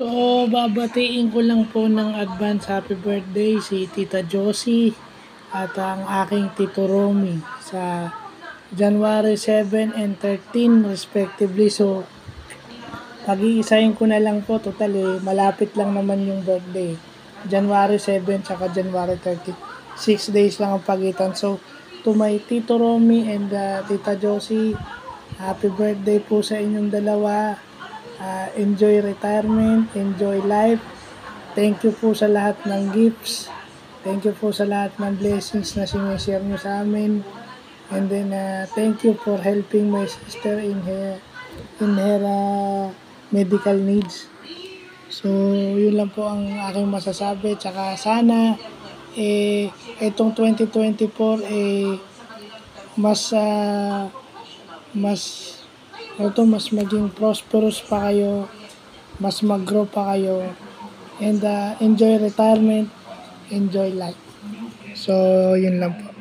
So, babatiin ko lang po ng advance happy birthday si Tita Josie at ang aking Tito Romy sa January 7 and 13 respectively. So, pag-iisahin ko na lang po, total malapit lang naman yung birthday. January 7 tsaka January 13. 6 days lang ang pagitan. So, to my Tito Romy and Tita Josie, happy birthday po sa inyong dalawa. Enjoy retirement, enjoy life. Thank you po sa lahat ng gifts. Thank you po sa lahat ng blessings na sinishare nyo sa amin. And then, thank you for helping my sister in her medical needs. So, yun lang po ang aking masasabi. Tsaka sana, itong 2024, mas, mas, mas maging prosperous pa kayo, mas mag-grow pa kayo, and enjoy retirement, enjoy life. So, yun lang po.